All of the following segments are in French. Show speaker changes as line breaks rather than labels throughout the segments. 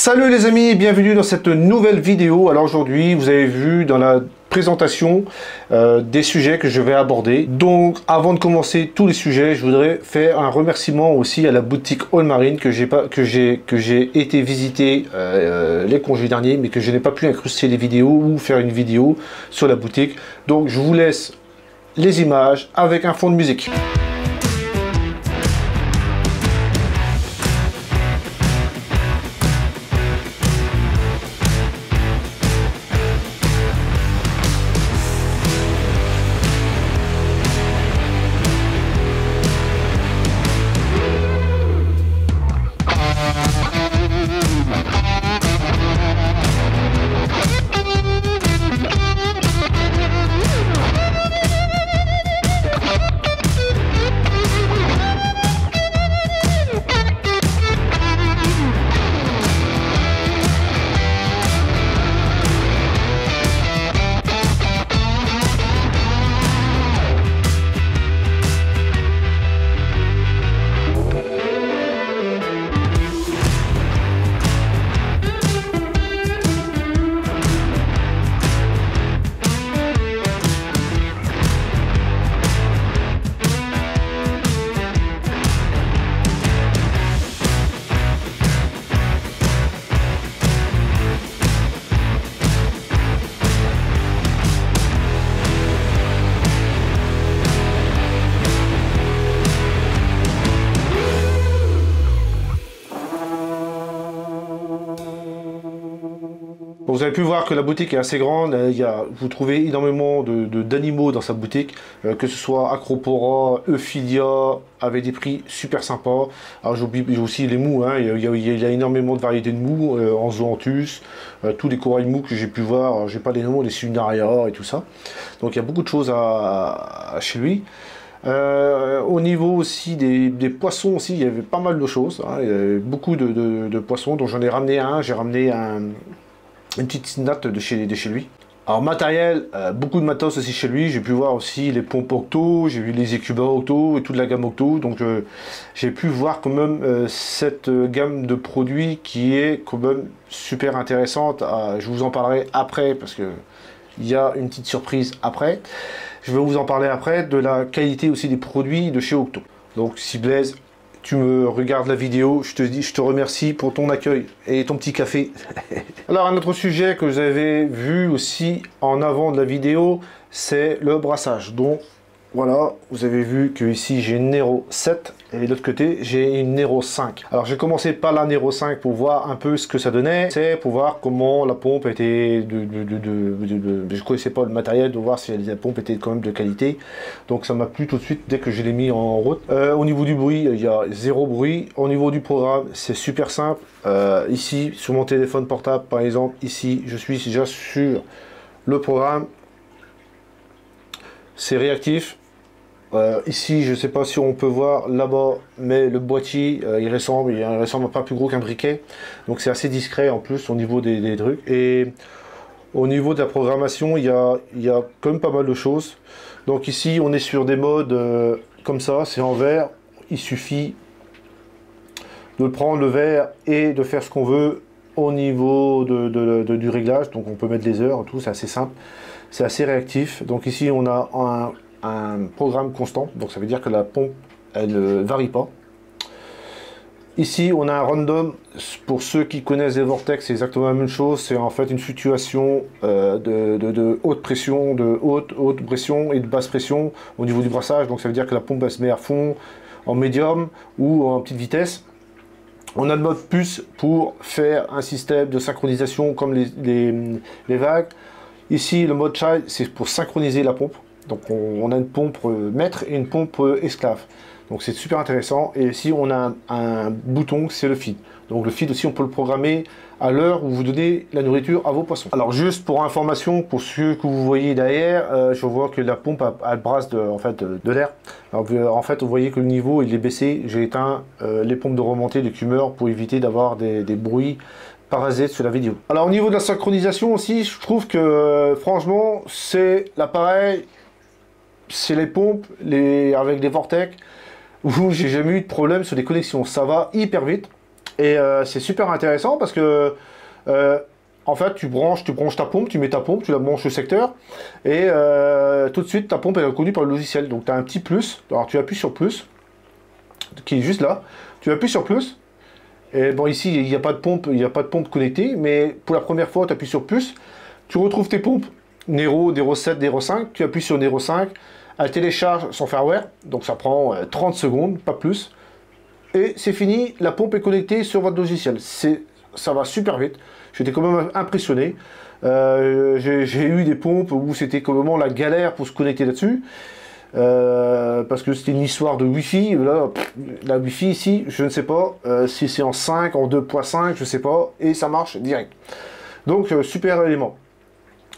Salut les amis, bienvenue dans cette nouvelle vidéo. Alors aujourd'hui, vous avez vu dans la présentation des sujets que je vais aborder. Donc avant de commencer tous les sujets, je voudrais faire un remerciement aussi à la boutique All Marine que j'ai été visiter les congés derniers, mais que je n'ai pas pu incruster les vidéos ou faire une vidéo sur la boutique. Donc je vous laisse les images avec un fond de musique. Vous avez pu voir que la boutique est assez grande, vous trouvez énormément d'animaux dans sa boutique, que ce soit Acropora, Euphilia, avec des prix super sympas. Alors j'ai aussi les mous, hein. il y a énormément de variétés de mous, en zoanthus, tous les corails mous que j'ai pu voir, j'ai pas les noms, les Sunaria et tout ça. Donc il y a beaucoup de choses chez lui. Au niveau aussi des poissons aussi, il y avait pas mal de choses, hein. Il y avait beaucoup de poissons, dont j'en ai ramené un, j'ai ramené une petite natte de chez lui. Alors matériel, beaucoup de matos aussi chez lui. J'ai pu voir aussi les pompes Octo, j'ai vu les Ecuba Octo et toute la gamme Octo. Donc j'ai pu voir quand même cette gamme de produits qui est quand même super intéressante. Je vous en parlerai après parce que il y a une petite surprise après. Je vais vous en parler après de la qualité aussi des produits de chez Octo. Donc si Blaise, tu me regardes la vidéo, je te remercie pour ton accueil et ton petit café. Alors un autre sujet que vous avez vu aussi en avant de la vidéo, c'est le brassage. Donc voilà, vous avez vu que ici j'ai une Nero 7 et de l'autre côté j'ai une Nero 5. Alors j'ai commencé par la Nero 5 pour voir un peu ce que ça donnait, c'est pour voir comment la pompe était je connaissais pas le matériel, de voir si la pompe était quand même de qualité. Donc ça m'a plu tout de suite dès que je l'ai mis en route. Au niveau du bruit, il y a zéro bruit. Au niveau du programme, c'est super simple. Ici sur mon téléphone portable par exemple, ici je suis déjà sur le programme. C'est réactif. Ici, je ne sais pas si on peut voir là-bas, mais le boîtier, il ressemble pas plus gros qu'un briquet. Donc c'est assez discret en plus au niveau des trucs. Et au niveau de la programmation, il y a quand même pas mal de choses. Donc ici, on est sur des modes comme ça, c'est en vert. Il suffit de prendre le vert et de faire ce qu'on veut au niveau du réglage. Donc on peut mettre les heures, tout, c'est assez simple. C'est assez réactif. Donc ici, on a un programme constant, donc ça veut dire que la pompe elle ne varie pas. Ici on a un random. Pour ceux qui connaissent les vortex, c'est exactement la même chose. C'est en fait une fluctuation de haute pression, de haute pression et de basse pression au niveau du brassage. Donc ça veut dire que la pompe elle se met à fond, en médium ou en petite vitesse. On a le mode plus pour faire un système de synchronisation comme les vagues. Ici le mode child, c'est pour synchroniser la pompe. Donc on a une pompe maître et une pompe esclave. Donc c'est super intéressant. Et ici on a un bouton, c'est le feed. Donc le feed aussi on peut le programmer à l'heure où vous donnez la nourriture à vos poissons. Alors juste pour information, pour ceux que vous voyez derrière, je vois que la pompe elle brasse de l'air. En fait vous voyez que le niveau il est baissé. J'ai éteint les pompes de remontée de cumeur pour éviter d'avoir des bruits parasites sur la vidéo. Alors au niveau de la synchronisation aussi, je trouve que franchement c'est l'appareil, c'est les pompes avec des Vortex où j'ai jamais eu de problème sur les connexions. Ça va hyper vite Et c'est super intéressant parce que en fait, tu branches ta pompe, tu mets ta pompe, tu la branches au secteur, et tout de suite, ta pompe est reconnue par le logiciel. Donc, tu as un petit plus. Alors, tu appuies sur plus, qui est juste là. Tu appuies sur plus. Et bon, ici, il n'y a pas de pompe, connectée, mais pour la première fois, tu appuies sur plus. Tu retrouves tes pompes Nero, Nero 7, Nero 5. Tu appuies sur Nero 5. Elle télécharge son firmware. Donc, ça prend 30 secondes, pas plus. Et c'est fini. La pompe est connectée sur votre logiciel. Ça va super vite. J'étais quand même impressionné. J'ai eu des pompes où c'était complètement la galère pour se connecter là-dessus. Parce que c'était une histoire de Wi-Fi. Là, la Wi-Fi ici, je ne sais pas si c'est en 5, en 2.5, je ne sais pas. Et ça marche direct. Donc, super élément.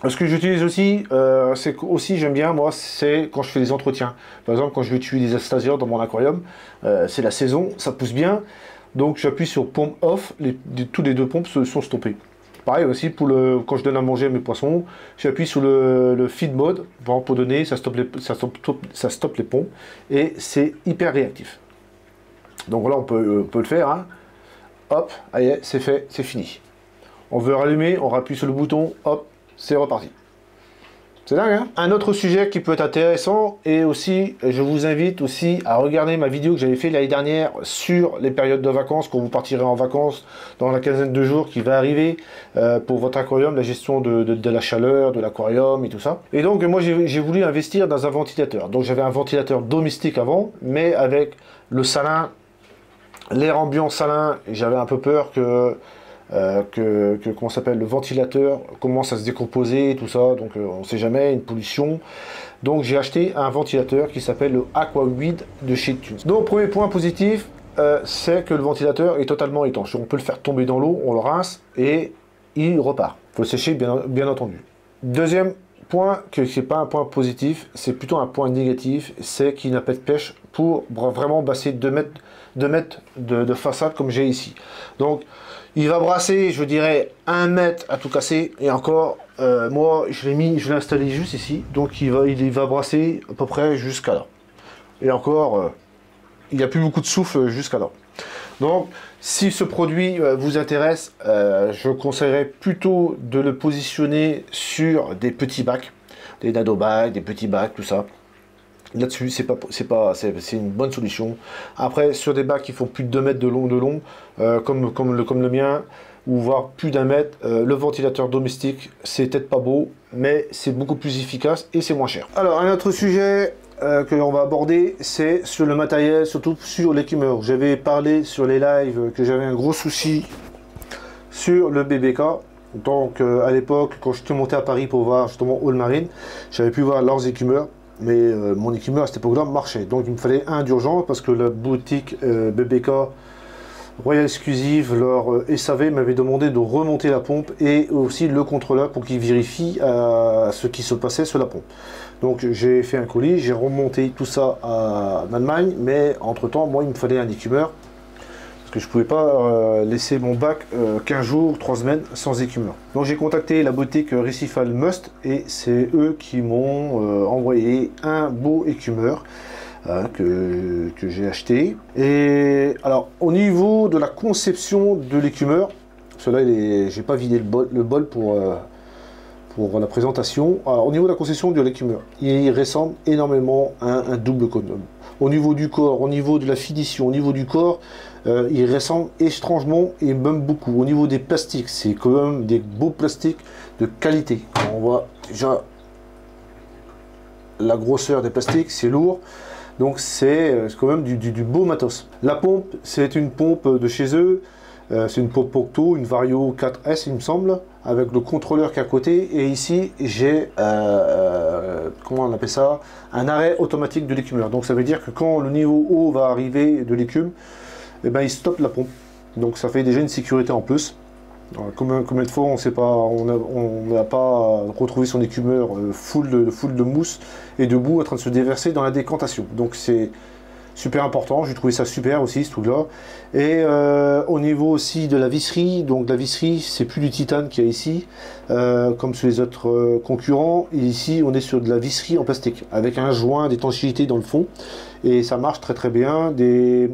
Ce que j'utilise aussi, c'est aussi j'aime bien, moi, c'est quand je fais des entretiens. Par exemple, quand je vais tuer des astasiors dans mon aquarium, c'est la saison, ça pousse bien. Donc j'appuie sur pompe off, tous les deux pompes sont stoppées. Pareil aussi quand je donne à manger à mes poissons, j'appuie sur le feed mode pour donner, ça stoppe les pompes et c'est hyper réactif. Donc voilà, on peut le faire. Hein. Hop, allez, c'est fait, c'est fini. On veut rallumer, on appuie sur le bouton, hop, c'est reparti. C'est dingue, hein? Un autre sujet qui peut être intéressant, et aussi, je vous invite aussi à regarder ma vidéo que j'avais fait l'année dernière sur les périodes de vacances, quand vous partirez en vacances dans la quinzaine de jours qui va arriver pour votre aquarium, la gestion de la chaleur, de l'aquarium et tout ça. Et donc, moi, j'ai voulu investir dans un ventilateur. Donc, j'avais un ventilateur domestique avant, mais avec le salin, l'air ambiant salin, j'avais un peu peur que comment s'appelle, le ventilateur commence à se décomposer et tout ça, donc on ne sait jamais, une pollution. Donc j'ai acheté un ventilateur qui s'appelle le AquaWeed de chez Tunes. Donc premier point positif, c'est que le ventilateur est totalement étanche. On peut le faire tomber dans l'eau, on le rince et il repart. Il faut le sécher bien entendu. Deuxième point, que c'est pas un point positif, c'est plutôt un point négatif, c'est qu'il n'a pas de pêche pour vraiment brasser 2 mètres de façade comme j'ai ici. Donc il va brasser, je dirais, 1 mètre à tout casser. Et encore, moi, je l'ai installé juste ici. Donc, il va brasser à peu près jusqu'à là. Et encore, il n'y a plus beaucoup de souffle jusqu'à là. Donc, si ce produit vous intéresse, je conseillerais plutôt de le positionner sur des petits bacs. Des nano bacs, des petits bacs, tout ça. Là-dessus, c'est une bonne solution. Après, sur des bacs qui font plus de 2 mètres de long, comme le mien, ou voire plus d'1 mètre, le ventilateur domestique, c'est peut-être pas beau, mais c'est beaucoup plus efficace et c'est moins cher. Alors, un autre sujet que l'on va aborder, c'est sur le matériel, surtout sur l'écumeur. J'avais parlé sur les lives que j'avais un gros souci sur le BBK. Donc, à l'époque, quand je suis monté à Paris pour voir justement All Marine, j'avais pu voir leurs écumeurs. Mais mon écumeur à cette époque-là marchait. Donc il me fallait un d'urgence parce que la boutique BBK Royal Exclusive, leur SAV m'avait demandé de remonter la pompe et aussi le contrôleur pour qu'il vérifie ce qui se passait sur la pompe. Donc j'ai fait un colis, j'ai remonté tout ça en Allemagne, mais entre temps, moi il me fallait un écumeur. Que je pouvais pas laisser mon bac 15 jours, 3 semaines sans écumeur. Donc j'ai contacté la boutique Recifal Must et c'est eux qui m'ont envoyé un beau écumeur que j'ai acheté. Et alors au niveau de la conception de l'écumeur, cela j'ai pas vidé le bol pour la présentation. Alors au niveau de la conception de l'écumeur, il ressemble énormément à un double condom. Au niveau du corps, au niveau de la finition, au niveau du corps, il ressemble étrangement et même beaucoup. Au niveau des plastiques, c'est quand même des beaux plastiques de qualité. On voit déjà la grosseur des plastiques, c'est lourd. Donc c'est quand même du beau matos. La pompe, c'est une pompe de chez eux. C'est une pompe Octo, une Vario 4S il me semble, avec le contrôleur qui est à côté. Et ici j'ai, comment on appelle ça, un arrêt automatique de l'écumeur. Donc ça veut dire que quand le niveau haut va arriver de l'écume, eh ben, il stoppe la pompe. Donc ça fait déjà une sécurité en plus. Combien de fois on n'a pas retrouvé son écumeur full de mousse et de boue en train de se déverser dans la décantation. Donc c'est super important, j'ai trouvé ça super aussi ce truc là. Et au niveau aussi de la visserie, donc la visserie c'est plus du titane qu'il y a ici, comme sur les autres concurrents. Et ici on est sur de la visserie en plastique, avec un joint d'étanchéité dans le fond. Et ça marche très très bien, des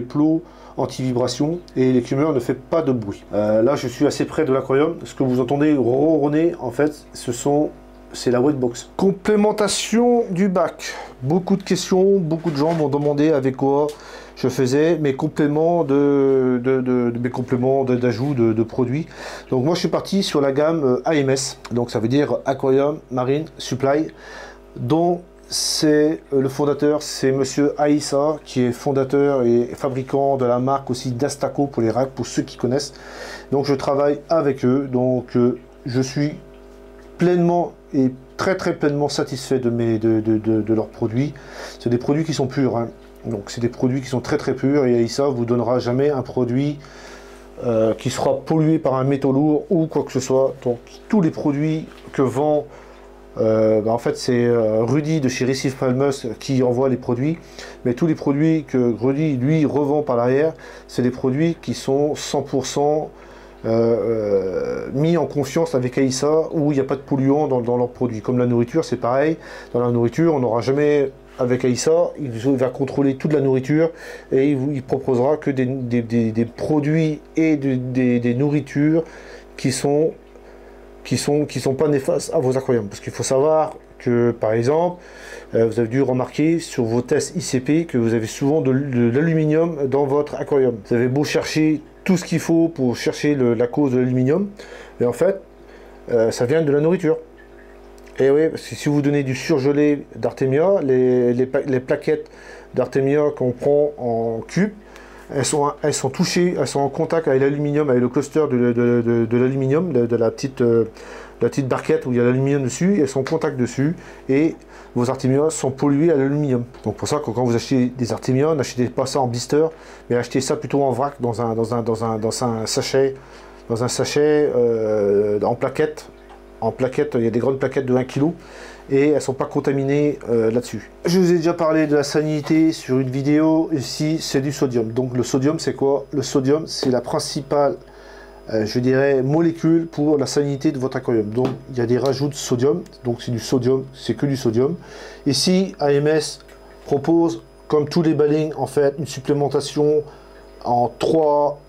plots anti-vibration et l'écumeur ne fait pas de bruit. Là, je suis assez près de l'aquarium. Ce que vous entendez ronronner, en fait, c'est la wetbox. Complémentation du bac. Beaucoup de questions, beaucoup de gens m'ont demandé avec quoi je faisais mes compléments d'ajout de produits. Donc moi je suis parti sur la gamme AMS, donc ça veut dire Aquarium Marine Supply, dont c'est le fondateur, c'est monsieur Aïssa, qui est fondateur et fabricant de la marque aussi d'Astaco pour les racks, pour ceux qui connaissent. Donc je travaille avec eux, donc je suis pleinement et très pleinement satisfait de leurs produits. C'est des produits qui sont purs, hein. Donc c'est des produits qui sont très purs, et Aïssa vous donnera jamais un produit qui sera pollué par un métaux lourd ou quoi que ce soit. Donc tous les produits que vend en fait c'est Rudy de chez Receive Palmus qui envoie les produits, mais tous les produits que Rudy lui revend par l'arrière, c'est des produits qui sont 100% mis en confiance avec Aïssa, où il n'y a pas de polluants dans leurs produits. Comme la nourriture, c'est pareil. Dans la nourriture, on n'aura jamais, avec Aïssa, il va contrôler toute la nourriture et il proposera que des produits et des nourritures qui sont pas néfastes à vos aquariums. Parce qu'il faut savoir que, par exemple, vous avez dû remarquer sur vos tests ICP que vous avez souvent de l'aluminium dans votre aquarium. Vous avez beau chercher tout ce qu'il faut pour chercher la cause de l'aluminium, et en fait, ça vient de la nourriture. Et oui, parce que si vous donnez du surgelé d'Artemia, les plaquettes d'Artemia qu'on prend en cube, elles sont touchées, elles sont en contact avec l'aluminium, avec le cluster de l'aluminium, de la petite barquette où il y a l'aluminium dessus, elles sont en contact dessus, et vos Artemia sont pollués à l'aluminium. Donc pour ça que quand vous achetez des Artemia, n'achetez pas ça en blister, mais achetez ça plutôt en vrac, dans un sachet, en plaquette. En plaquette, il y a des grandes plaquettes de 1 kg et elles ne sont pas contaminées là-dessus. Je vous ai déjà parlé de la salinité sur une vidéo. Ici, c'est du sodium. Donc le sodium, c'est quoi? Le sodium, c'est la principale, je dirais, molécule pour la salinité de votre aquarium. Donc il y a des rajouts de sodium. Donc c'est du sodium, c'est que du sodium. Ici, AMS propose, comme tous les ballings, en fait, une supplémentation en 3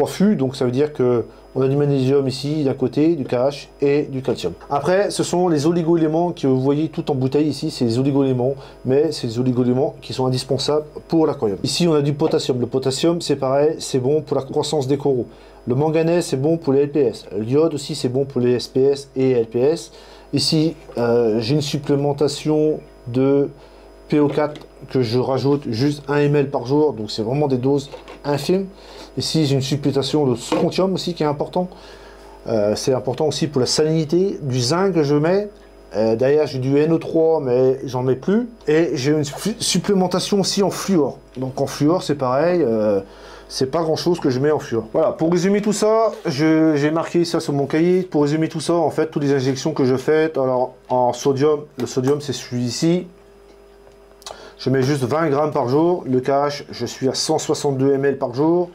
fûts. Donc ça veut dire que on a du magnésium ici d'un côté, du KH et du calcium. Après, ce sont les oligo-éléments que vous voyez tout en bouteille ici, c'est les oligo-éléments, mais c'est des oligo-éléments qui sont indispensables pour l'aquarium. Ici, on a du potassium. Le potassium, c'est pareil, c'est bon pour la croissance des coraux. Le manganèse, c'est bon pour les LPS. L'iode aussi, c'est bon pour les SPS et LPS. Ici, j'ai une supplémentation de PO4 que je rajoute juste 1 ml par jour, donc c'est vraiment des doses infimes. Ici, j'ai une supplémentation de strontium aussi qui est important. C'est important aussi pour la salinité. Du zinc que je mets. Derrière, j'ai du NO3, mais j'en mets plus. Et j'ai une supplémentation aussi en fluor. Donc en fluor, c'est pareil. C'est pas grand chose que je mets en fluor. Voilà, pour résumer tout ça, j'ai marqué ça sur mon cahier. Pour résumer tout ça, en fait, toutes les injections que je fais, alors en sodium, le sodium c'est celui-ci. Je mets juste 20 grammes par jour. Le KH, je suis à 162 ml par jour.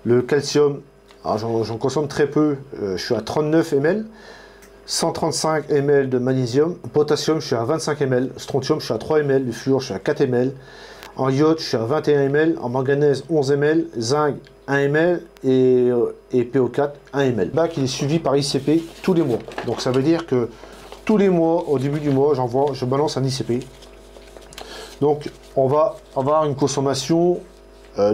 Le calcium, j'en consomme très peu, je suis à 39 ml. 135 ml de magnésium. Potassium, je suis à 25 ml. Strontium, je suis à 3 ml. Le fluor, je suis à 4 ml. En iode, je suis à 21 ml. En manganèse, 11 ml. Zinc, 1 ml. Et PO4, 1 ml. Le bac, il est suivi par ICP tous les mois. Donc ça veut dire que tous les mois, au début du mois, je balance un ICP. Donc on va avoir une consommation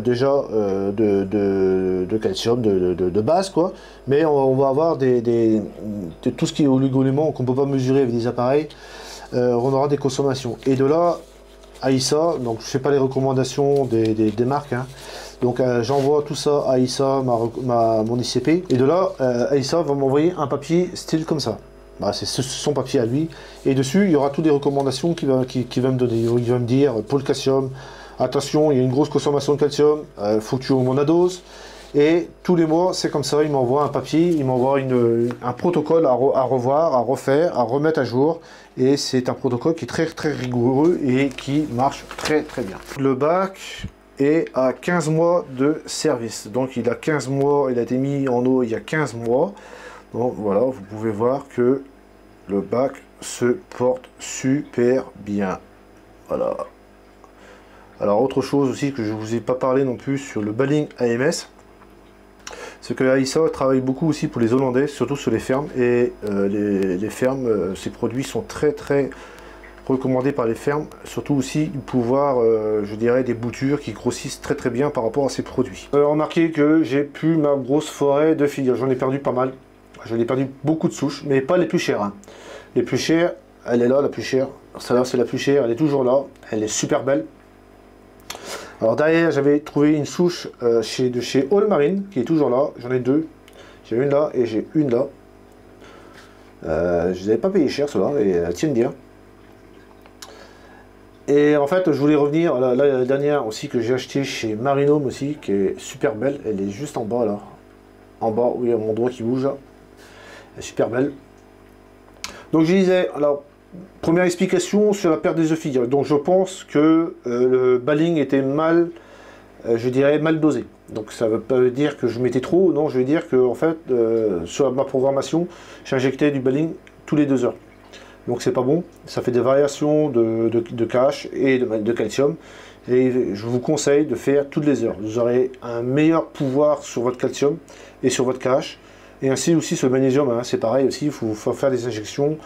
déjà de calcium de base, quoi, mais on va avoir tout ce qui est oligo-éléments qu'on ne peut pas mesurer avec des appareils. On aura des consommations, et de là Aïssa, donc je ne fais pas les recommandations des marques, hein. Donc j'envoie tout ça à Aïssa, mon ICP, et de là Aïssa va m'envoyer un papier style comme ça. Bah, c'est son papier à lui, et dessus il y aura toutes les recommandations qu'il va me donner. Il va me dire pour le calcium, attention, il y a une grosse consommation de calcium, faut que tu augmentes la dose. Et tous les mois, c'est comme ça, il m'envoie un papier, il m'envoie un protocole à revoir, à refaire, à remettre à jour. Et c'est un protocole qui est très rigoureux et qui marche très bien. Le bac est à 15 mois de service. Donc il a 15 mois, il a été mis en eau il y a 15 mois. Donc voilà, vous pouvez voir que le bac se porte super bien. Voilà. Alors autre chose aussi que je ne vous ai pas parlé non plus sur le baling AMS, c'est que Aïssa travaille beaucoup aussi pour les Hollandais, surtout sur les fermes, et les fermes, ces produits sont très recommandés par les fermes, surtout aussi pouvoir, je dirais, des boutures qui grossissent très bien par rapport à ces produits. Remarquez que j'ai plus ma grosse forêt de filières, j'en ai perdu pas mal, j'en ai perdu beaucoup de souches, mais pas les plus chères. Hein. Les plus chères, elle est là, la plus chère, celle-là c'est la plus chère, elle est toujours là, elle est super belle. Alors derrière, j'avais trouvé une souche de chez All Marine, qui est toujours là. J'en ai deux. J'ai une là et j'ai une là. Je les avais pas payé cher, ceux-là, et elles tiennent bien. Et en fait, je voulais revenir, là, la dernière aussi que j'ai acheté chez Marinome aussi, qui est super belle. Elle est juste en bas, là. En bas, où il y a mon doigt qui bouge, là. Elle est super belle. Donc je disais, alors... Première explication sur la perte des œufs filles. Donc je pense que le baling était mal, je dirais mal dosé. Donc ça ne veut pas dire que je mettais trop, non, je veux dire que en fait sur ma programmation, j'injectais du baling tous les 2 heures. Donc c'est pas bon, ça fait des variations de KH et de calcium. Et je vous conseille de faire toutes les heures. Vous aurez un meilleur pouvoir sur votre calcium et sur votre KH. Et ainsi aussi sur le magnésium, hein, c'est pareil aussi, il faut faire des injections.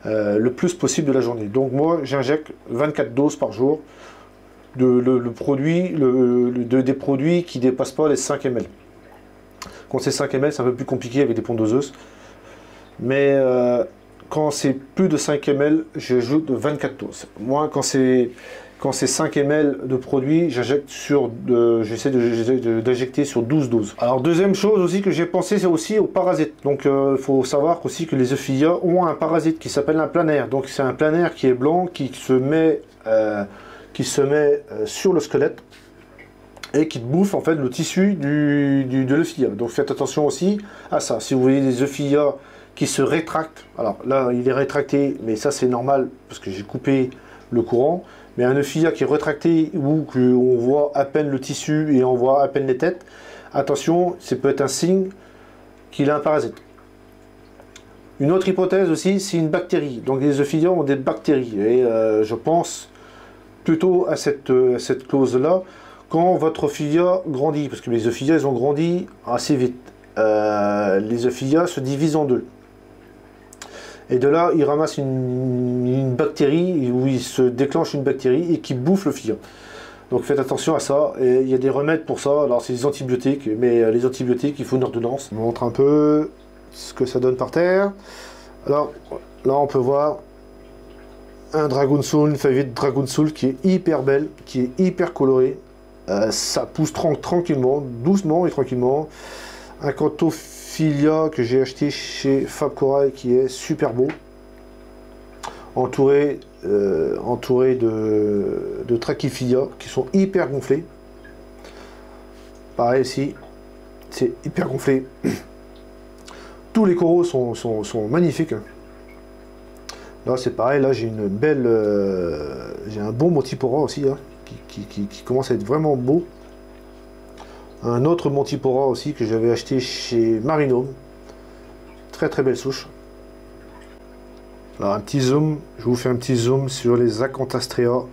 Le plus possible de la journée. Donc moi j'injecte 24 doses par jour des produits qui ne dépassent pas les 5 ml. Quand c'est 5 ml c'est un peu plus compliqué avec des pompes doseuses. Mais quand c'est plus de 5 ml, j'ajoute 24 doses. Moi quand c'est 5 ml de produit, j'injecte j'essaie d'injecter sur 12 doses. Alors deuxième chose aussi que j'ai pensé, c'est aussi aux parasites. Donc il faut savoir aussi que les Euphilia ont un parasite qui s'appelle un planaire. Donc c'est un planaire qui est blanc, qui se met sur le squelette et qui bouffe en fait le tissu de l'Euphilia. Donc faites attention aussi à ça. Si vous voyez des Euphilia qui se rétractent, alors là il est rétracté, mais ça c'est normal parce que j'ai coupé le courant. Mais un Euphilia qui est rétracté ou qu'on voit à peine le tissu et on voit à peine les têtes, attention, ça peut être un signe qu'il a un parasite. Une autre hypothèse aussi, c'est une bactérie. Donc les Euphilia ont des bactéries. Et je pense plutôt à cette clause-là quand votre Euphilia grandit. Parce que les Euphilia, ils ont grandi assez vite. Les Euphilia se divisent en deux. Et de là, il ramasse une bactérie, où il se déclenche une bactérie et qui bouffe le Euphilia. Donc faites attention à ça. Et il y a des remèdes pour ça. Alors c'est des antibiotiques, mais les antibiotiques, il faut une ordonnance. Je vous montre un peu ce que ça donne par terre. Alors là, on peut voir un Dragon Soul, une feuille de Dragon Soul qui est hyper belle, qui est hyper colorée. Ça pousse tranquillement, doucement et tranquillement. Un Cantophilia que j'ai acheté chez Fab Corail qui est super beau, entouré de Trachyphilia qui sont hyper gonflés. Pareil ici, c'est hyper gonflé. Tous les coraux sont magnifiques. Là c'est pareil, là j'ai une belle, j'ai un bon Montipora aussi là, qui commence à être vraiment beau. Un autre Montipora aussi que j'avais acheté chez Marinome. Très belle souche. Alors un petit zoom, je vous fais un petit zoom sur les Acanthastrea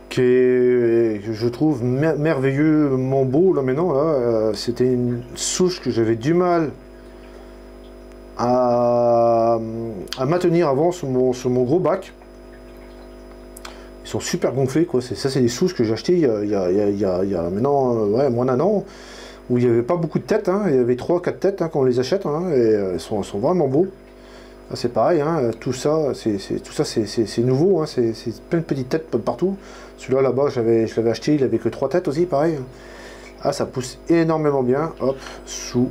que je trouve merveilleusement beau là maintenant. Là, c'était une souche que j'avais du mal à maintenir avant sur mon gros bac. Ils sont super gonflés quoi. Ça c'est des souches que j'ai achetées il y a maintenant moins d'un an, où il n'y avait pas beaucoup de têtes, hein. Il y avait 3-4 têtes hein, quand on les achète, hein, et elles sont vraiment beaux. C'est pareil, hein, tout ça c'est nouveau, hein, c'est plein de petites têtes partout. Celui-là là-bas je l'avais acheté, il avait que 3 têtes aussi, pareil. Ah, ça pousse énormément bien. Hop, sous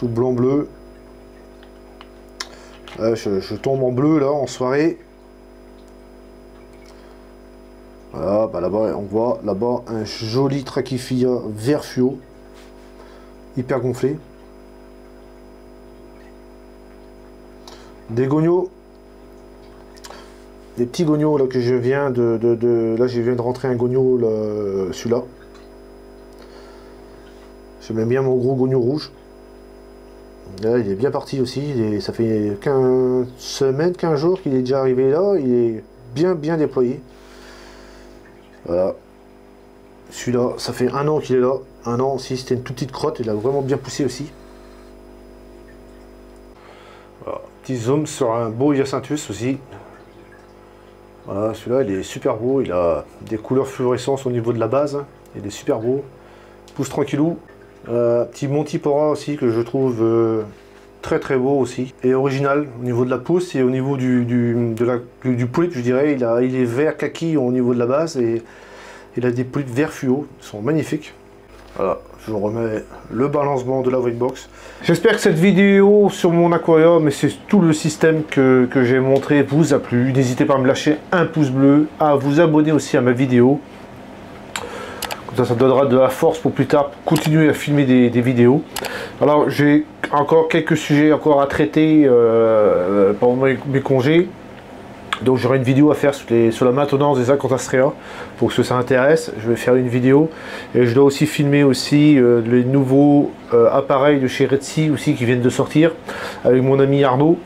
blanc-bleu. Je tombe en bleu là en soirée. Voilà, bah là-bas on voit là-bas un joli Trachyphilia vert fluo, hyper gonflé. Des gognos, des petits gognos là que je viens là je viens de rentrer un gogno, celui-là. J'aime bien mon gros gogno rouge. Là, il est bien parti aussi, ça fait 15 jours qu'il est déjà arrivé là, il est bien déployé. Voilà. Celui-là, ça fait 1 an qu'il est là. 1 an aussi, c'était une toute petite crotte. Il a vraiment bien poussé aussi. Voilà. Petit zoom sur un beau Hyacinthus aussi. Voilà, celui-là, il est super beau. Il a des couleurs fluorescentes au niveau de la base. Il est super beau. Pousse tranquillou. Petit Montipora aussi que je trouve très très beau aussi. Et original au niveau de la pousse et au niveau du polype, je dirais. Il est vert kaki au niveau de la base et il a des polypes vert fluo. Ils sont magnifiques. Voilà, je vous remets le balancement de la white box. J'espère que cette vidéo sur mon aquarium et c'est tout le système que j'ai montré vous a plu. N'hésitez pas à me lâcher un pouce bleu, à vous abonner aussi à ma vidéo. Comme ça donnera de la force pour plus tard continuer à filmer des vidéos. Alors j'ai encore quelques sujets encore à traiter pendant mes congés. Donc j'aurai une vidéo à faire sur la maintenance des Acanthastraea pour que ça intéresse. Je vais faire une vidéo et je dois aussi filmer aussi les nouveaux appareils de chez Redsi aussi qui viennent de sortir avec mon ami Arnaud.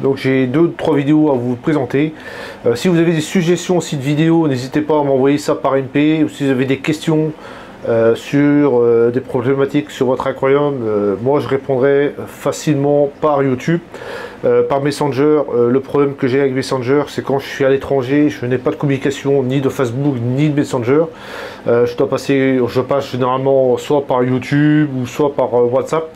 Donc j'ai 2-3 vidéos à vous présenter. Si vous avez des suggestions aussi de vidéos, n'hésitez pas à m'envoyer ça par MP. Ou si vous avez des questions sur des problématiques sur votre aquarium, moi je répondrai facilement par YouTube. Par Messenger, le problème que j'ai avec Messenger, c'est quand je suis à l'étranger, je n'ai pas de communication ni de Facebook ni de Messenger. Je passe généralement soit par YouTube ou soit par WhatsApp.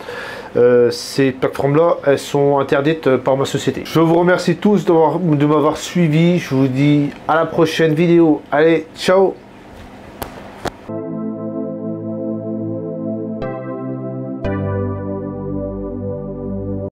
Ces plateformes-là, elles sont interdites par ma société. Je vous remercie tous de m'avoir suivi. Je vous dis à la prochaine vidéo. Allez, ciao!